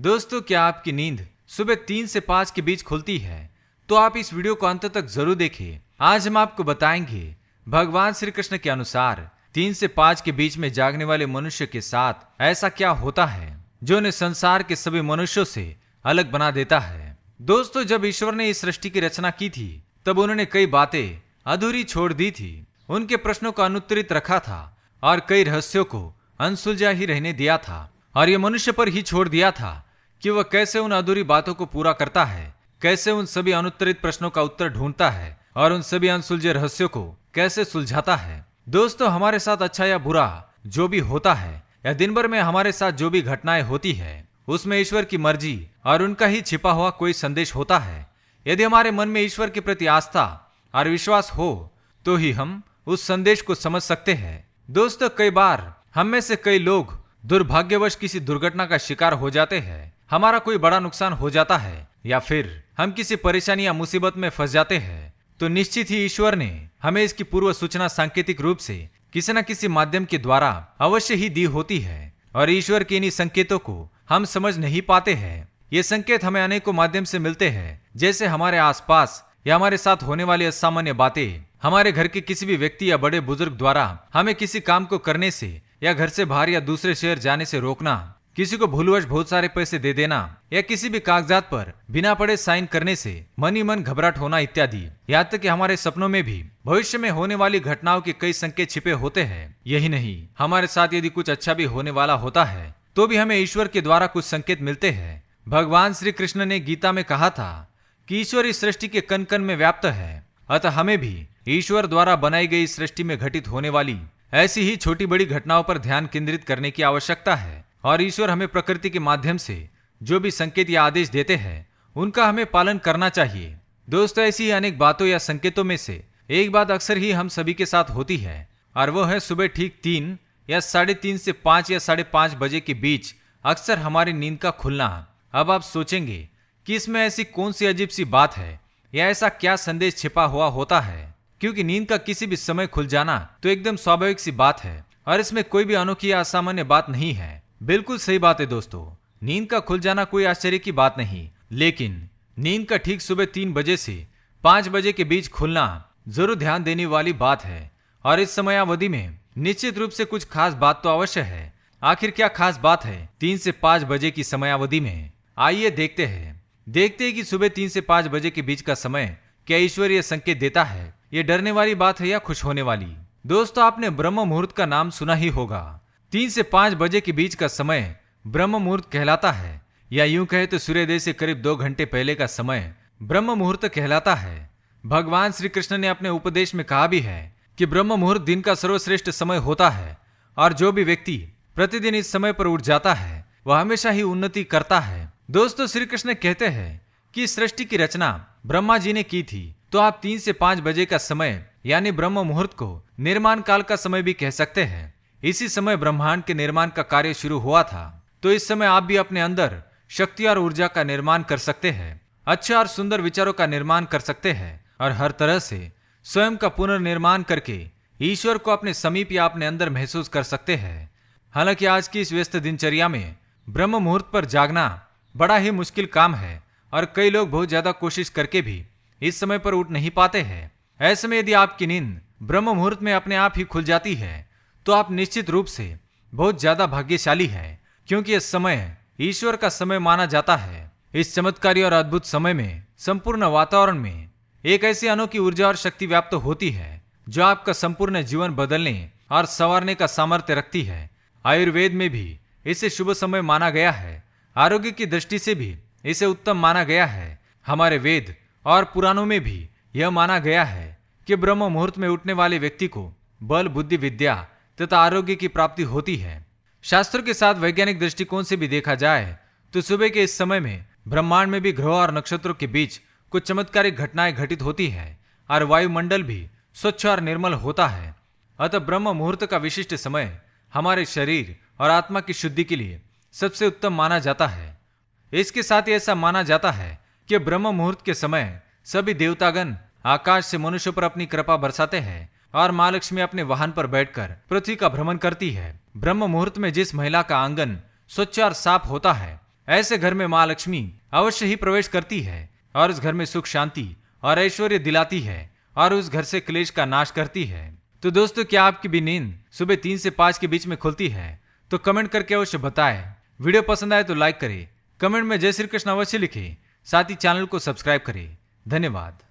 दोस्तों, क्या आपकी नींद सुबह 3 से 5 के बीच खुलती है? तो आप इस वीडियो को अंत तक जरूर देखिए। आज हम आपको बताएंगे भगवान श्री कृष्ण के अनुसार 3 से 5 के बीच में जागने वाले मनुष्य के साथ ऐसा क्या होता है जो उन्हें संसार के सभी मनुष्यों से अलग बना देता है। दोस्तों, जब ईश्वर ने इस सृष्टि की रचना की थी तब उन्होंने कई बातें अधूरी छोड़ दी थी, उनके प्रश्नों को अनुत्तरित रखा था और कई रहस्यों को अनसुलझा ही रहने दिया था, और ये मनुष्य पर ही छोड़ दिया था कि वह कैसे उन अधूरी बातों को पूरा करता है, कैसे उन सभी अनुत्तरित प्रश्नों का उत्तर ढूंढता है और उन सभी अनसुलझे रहस्यों को कैसे सुलझाता है। दोस्तों, हमारे साथ अच्छा या बुरा जो भी होता है या दिन भर में हमारे साथ जो भी घटनाएं होती है, उसमें ईश्वर की मर्जी और उनका ही छिपा हुआ कोई संदेश होता है। यदि हमारे मन में ईश्वर के प्रति आस्था और विश्वास हो तो ही हम उस संदेश को समझ सकते हैं। दोस्तों, कई बार हम में से कई लोग दुर्भाग्यवश किसी दुर्घटना का शिकार हो जाते हैं, हमारा कोई बड़ा नुकसान हो जाता है या फिर हम किसी परेशानी या मुसीबत में फंस जाते हैं, तो निश्चित ही ईश्वर ने हमें इसकी पूर्व सूचना सांकेतिक रूप से किसी न किसी माध्यम के द्वारा अवश्य ही दी होती है, और ईश्वर के इन्हीं संकेतों को हम समझ नहीं पाते हैं। ये संकेत हमें अनेकों माध्यम से मिलते हैं, जैसे हमारे आसपास या हमारे साथ होने वाली असामान्य बातें, हमारे घर के किसी भी व्यक्ति या बड़े बुजुर्ग द्वारा हमें किसी काम को करने से या घर से बाहर या दूसरे शहर जाने से रोकना, किसी को भूलवश बहुत सारे पैसे दे देना या किसी भी कागजात पर बिना पढ़े साइन करने से मन ही मन घबराहट होना इत्यादि। यहाँ तक कि हमारे सपनों में भी भविष्य में होने वाली घटनाओं के कई संकेत छिपे होते हैं। यही नहीं, हमारे साथ यदि कुछ अच्छा भी होने वाला होता है तो भी हमें ईश्वर के द्वारा कुछ संकेत मिलते हैं। भगवान श्री कृष्ण ने गीता में कहा था कि ईश्वर इस सृष्टि के कण कण में व्याप्त है, अतः हमें भी ईश्वर द्वारा बनाई गई सृष्टि में घटित होने वाली ऐसी ही छोटी बड़ी घटनाओं पर ध्यान केंद्रित करने की आवश्यकता है, और ईश्वर हमें प्रकृति के माध्यम से जो भी संकेत या आदेश देते हैं उनका हमें पालन करना चाहिए। दोस्तों, ऐसी ही अनेक बातों या संकेतों में से एक बात अक्सर ही हम सभी के साथ होती है, और वो है सुबह ठीक 3 या 3:30 से 5 या 5:30 बजे के बीच अक्सर हमारी नींद का खुलना। अब आप सोचेंगे कि इसमें ऐसी कौन सी अजीब सी बात है या ऐसा क्या संदेश छिपा हुआ होता है, क्योंकि नींद का किसी भी समय खुल जाना तो एकदम स्वाभाविक सी बात है और इसमें कोई भी अनोखी या असामान्य बात नहीं है। बिल्कुल सही बात है दोस्तों, नींद का खुल जाना कोई आश्चर्य की बात नहीं, लेकिन नींद का ठीक सुबह 3 बजे से 5 बजे के बीच खुलना जरूर ध्यान देने वाली बात है, और इस समयावधि में निश्चित रूप से कुछ खास बात तो अवश्य है। आखिर क्या खास बात है 3 से 5 बजे की समयावधि में? आइए देखते हैं कि सुबह 3 से 5 बजे के बीच का समय क्या ईश्वरीय संकेत देता है, ये डरने वाली बात है या खुश होने वाली। दोस्तों, आपने ब्रह्म मुहूर्त का नाम सुना ही होगा। 3 से 5 बजे के बीच का समय ब्रह्म मुहूर्त कहलाता है, या यूं कहे तो सूर्योदय से करीब 2 घंटे पहले का समय ब्रह्म मुहूर्त कहलाता है। भगवान श्री कृष्ण ने अपने उपदेश में कहा भी है कि ब्रह्म मुहूर्त दिन का सर्वश्रेष्ठ समय होता है, और जो भी व्यक्ति प्रतिदिन इस समय पर उठ जाता है वह हमेशा ही उन्नति करता है। दोस्तों, श्री कृष्ण कहते हैं कि सृष्टि की रचना ब्रह्मा जी ने की थी, तो आप 3 से 5 बजे का समय यानी ब्रह्म मुहूर्त को निर्माण काल का समय भी कह सकते हैं। इसी समय ब्रह्मांड के निर्माण का कार्य शुरू हुआ था, तो इस समय आप भी अपने अंदर शक्ति और ऊर्जा का निर्माण कर सकते हैं, अच्छे और सुंदर विचारों का निर्माण कर सकते हैं, और हर तरह से स्वयं का पुनर्निर्माण करके ईश्वर को अपने समीप या अपने अंदर महसूस कर सकते हैं। हालांकि आज की इस व्यस्त दिनचर्या में ब्रह्म मुहूर्त पर जागना बड़ा ही मुश्किल काम है, और कई लोग बहुत ज्यादा कोशिश करके भी इस समय पर उठ नहीं पाते हैं। ऐसे में यदि आपकी नींद ब्रह्म मुहूर्त में अपने आप ही खुल जाती है तो आप निश्चित रूप से बहुत ज्यादा भाग्यशाली हैं, क्योंकि इस समय ईश्वर का समय माना जाता है। इस चमत्कारी और अद्भुत समय में संपूर्ण वातावरण में एक ऐसी अनोखी ऊर्जा और शक्ति व्याप्त होती है जो आपका संपूर्ण जीवन बदलने और संवारने का सामर्थ्य रखती है। आयुर्वेद में भी इसे शुभ समय माना गया है, आरोग्य की दृष्टि से भी इसे उत्तम माना गया है। हमारे वेद और पुराणों में भी यह माना गया है कि ब्रह्म मुहूर्त में उठने वाले व्यक्ति को बल, बुद्धि, विद्या तथा आरोग्य की प्राप्ति होती है। शास्त्रों के साथ वैज्ञानिक दृष्टिकोण से भी देखा जाए तो सुबह के इस समय में ब्रह्मांड में भी ग्रहों और नक्षत्रों के बीच कुछ चमत्कारिक घटनाएं घटित होती है, और वायुमंडल भी स्वच्छ और निर्मल होता है। अतः ब्रह्म मुहूर्त का विशिष्ट समय हमारे शरीर और आत्मा की शुद्धि के लिए सबसे उत्तम माना जाता है। इसके साथ ही ऐसा माना जाता है कि ब्रह्म मुहूर्त के समय सभी देवतागण आकाश से मनुष्य पर अपनी कृपा बरसाते हैं, और माँ लक्ष्मी अपने वाहन पर बैठकर पृथ्वी का भ्रमण करती है। ब्रह्म मुहूर्त में जिस महिला का आंगन स्वच्छ और साफ होता है ऐसे घर में माँ लक्ष्मी अवश्य ही प्रवेश करती है और उस घर में सुख शांति और ऐश्वर्य दिलाती है और उस घर से क्लेश का नाश करती है। तो दोस्तों, क्या आपकी भी नींद सुबह 3 से 5 के बीच में खुलती है? तो कमेंट करके अवश्य बताएं। वीडियो पसंद आए तो लाइक करें, कमेंट में जय श्री कृष्ण अवश्य लिखें, साथ ही चैनल को सब्सक्राइब करें। धन्यवाद।